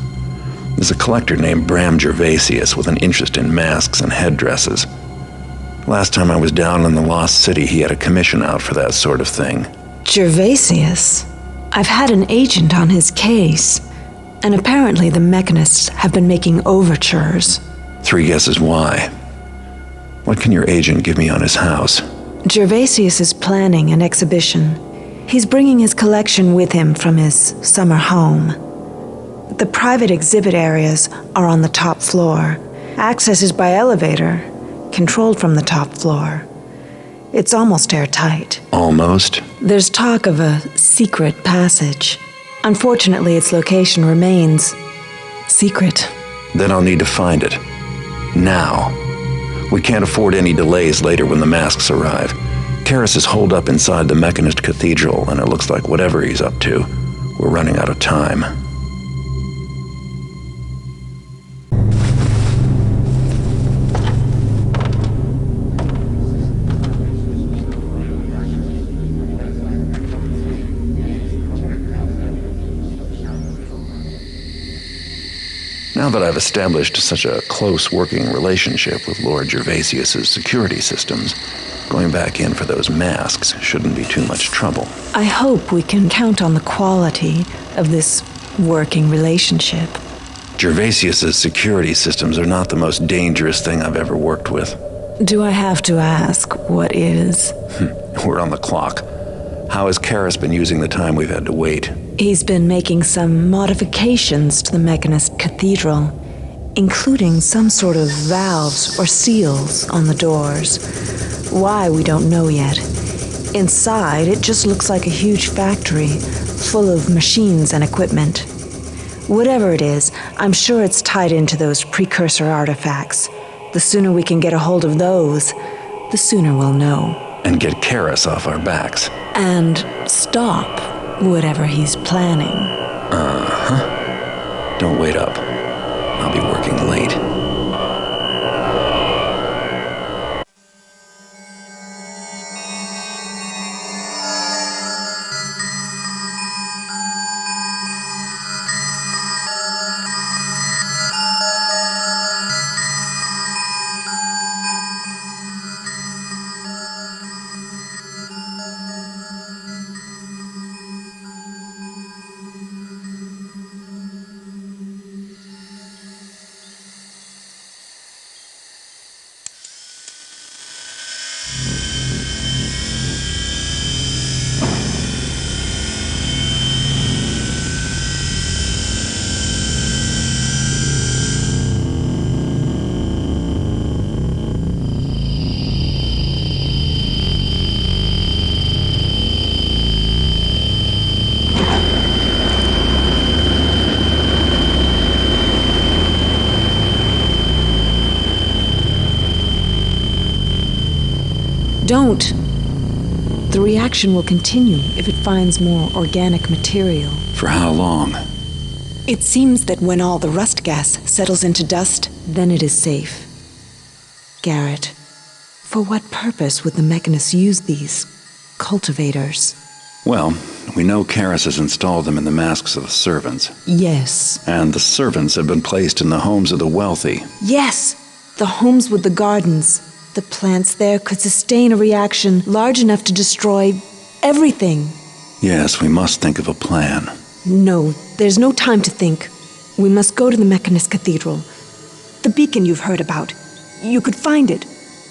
Speaker 1: There's a collector named Bram Gervasius with an interest in masks and headdresses. Last time I was down in the Lost City, he had a commission out for that sort of thing.
Speaker 4: Gervasius? I've had an agent on his case, and apparently the mechanists have been making overtures.
Speaker 1: 3 guesses why. What can your agent give me on his house?
Speaker 4: Gervasius is planning an exhibition. He's bringing his collection with him from his summer home. The private exhibit areas are on the top floor. Access is by elevator, controlled from the top floor. It's almost airtight.
Speaker 1: Almost?
Speaker 4: There's talk of a secret passage. Unfortunately, its location remains secret.
Speaker 1: Then I'll need to find it. Now. We can't afford any delays later when the masks arrive. Karras is holed up inside the Mechanist Cathedral, and it looks like whatever he's up to, we're running out of time. Now that I've established such a close working relationship with Lord Gervasius's security systems, going back in for those masks shouldn't be too much trouble.
Speaker 4: I hope we can count on the quality of this working relationship.
Speaker 1: Gervasius's security systems are not the most dangerous thing I've ever worked with.
Speaker 4: Do I have to ask what is?
Speaker 1: We're on the clock. How has Karras been using the time we've had to wait?
Speaker 4: He's been making some modifications to the Mechanist Cathedral, including some sort of valves or seals on the doors. Why, we don't know yet. Inside, it just looks like a huge factory, full of machines and equipment. Whatever it is, I'm sure it's tied into those precursor artifacts. The sooner we can get a hold of those, the sooner we'll know.
Speaker 1: And get Karras off our backs.
Speaker 4: And stop whatever he's planning.
Speaker 1: Uh-huh. Don't wait up. I'll be working late.
Speaker 4: don't, the reaction will continue if it finds more organic material.
Speaker 1: For how long?
Speaker 15: It seems that when all the rust gas settles into dust,
Speaker 4: then it is safe. Garrett, for what purpose would the mechanists use these cultivators?
Speaker 1: Well, we know Karis has installed them in the masks of the servants.
Speaker 4: Yes.
Speaker 1: And the servants have been placed in the homes of the wealthy.
Speaker 4: Yes! The homes with the gardens. The plants there could sustain a reaction large enough to destroy everything.
Speaker 1: Yes, we must think of a plan.
Speaker 15: No, there's no time to think. We must go to the Mechanist Cathedral. The beacon you've heard about. You could find it.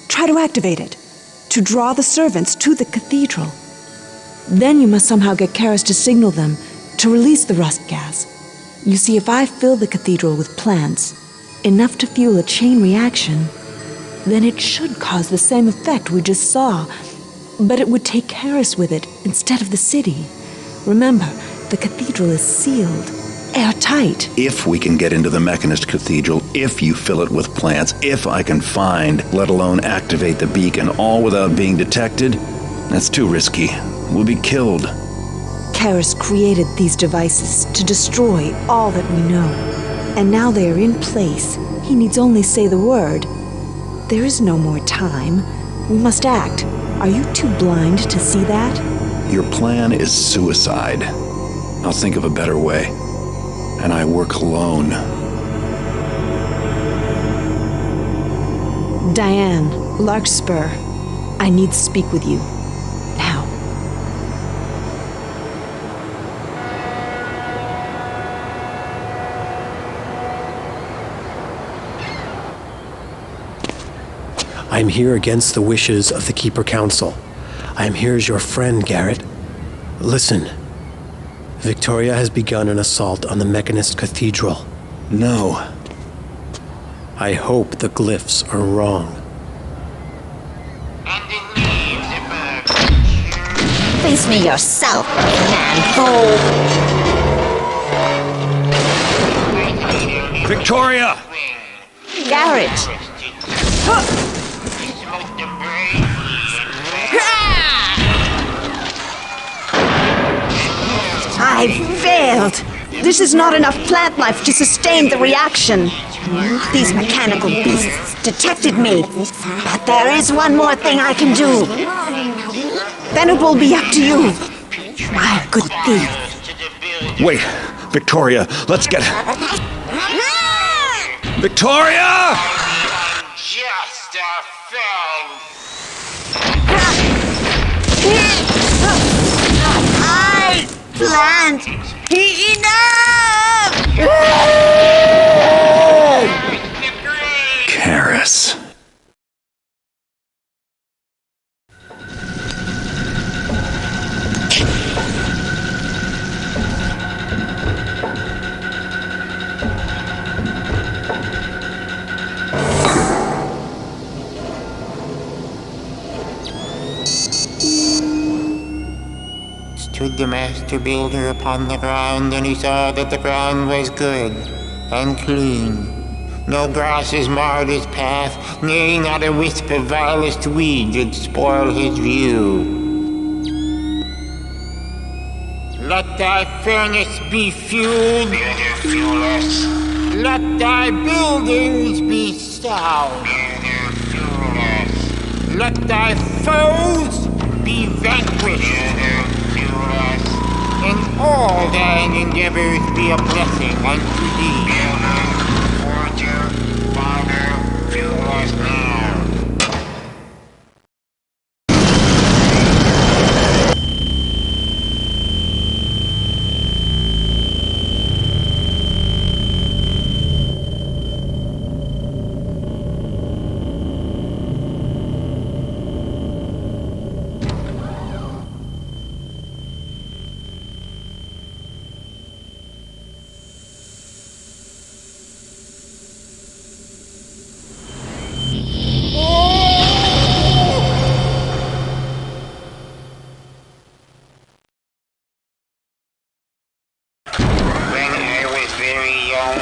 Speaker 15: Try to activate it. To draw the servants to the cathedral.
Speaker 4: Then you must somehow get Karis to signal them to release the rust gas. You see, if I fill the cathedral with plants, enough to fuel a chain reaction, then it should cause the same effect we just saw. But it would take Karis with it instead of the city. Remember, the cathedral is sealed, airtight.
Speaker 1: If we can get into the Mechanist Cathedral, if you fill it with plants, if I can find, let alone activate the beacon, all without being detected, that's too risky. We'll be killed.
Speaker 4: Karis created these devices to destroy all that we know. And now they are in place. He needs only say the word. There is no more time. We must act. Are you too blind to see that?
Speaker 1: Your plan is suicide. I'll think of a better way. And I work alone.
Speaker 15: Diane, Larkspur, I need to speak with you. Now.
Speaker 11: I am here against the wishes of the Keeper Council. I am here as your friend, Garrett. Listen. Victoria has begun an assault on the Mechanist Cathedral.
Speaker 1: No.
Speaker 11: I hope the glyphs are wrong.
Speaker 6: Face me yourself, man-fool!
Speaker 1: Victoria!
Speaker 6: Garrett!
Speaker 15: I failed! This is not enough plant life to sustain the reaction.
Speaker 6: These mechanical beasts detected me. But there is one more thing I can do.
Speaker 15: Then it will be up to you, my good thief.
Speaker 1: Wait, Victoria, let's get... Victoria!
Speaker 7: Just a film.
Speaker 6: I plant enough!
Speaker 1: Karis.
Speaker 16: Stood the master builder upon the ground, and he saw that the ground was good and clean. No grasses marred his path, nay, not a wisp of vilest weed did spoil his view. Let thy furnace be fueled, let thy buildings be sound, let thy foes be vanquished, and all thine endeavors be a blessing unto thee. Father, fuel us now. When I was very young,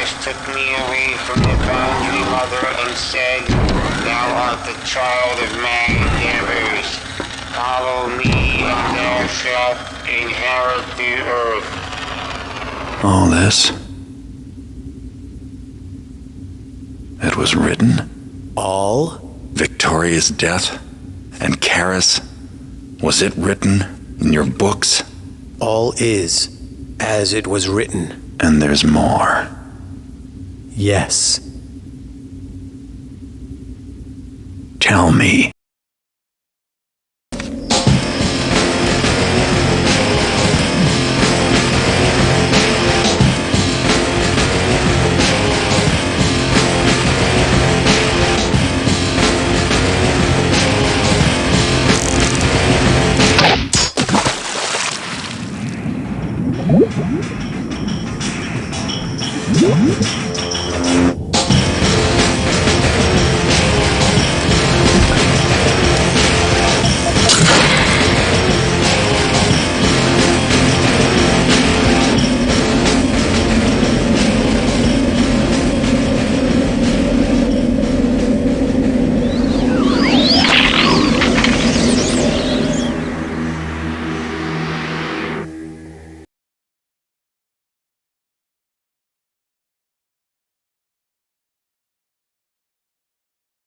Speaker 16: Artemis took me away from the boundary mother and said, "Thou art the child of my endeavors. Follow me, and thou shalt inherit the earth."
Speaker 1: All this? It was written?
Speaker 11: All?
Speaker 1: Victoria's death? And Karis? Was it written in your books?
Speaker 11: All is as it was written.
Speaker 1: And there's more.
Speaker 11: Yes.
Speaker 1: Tell me.
Speaker 7: What?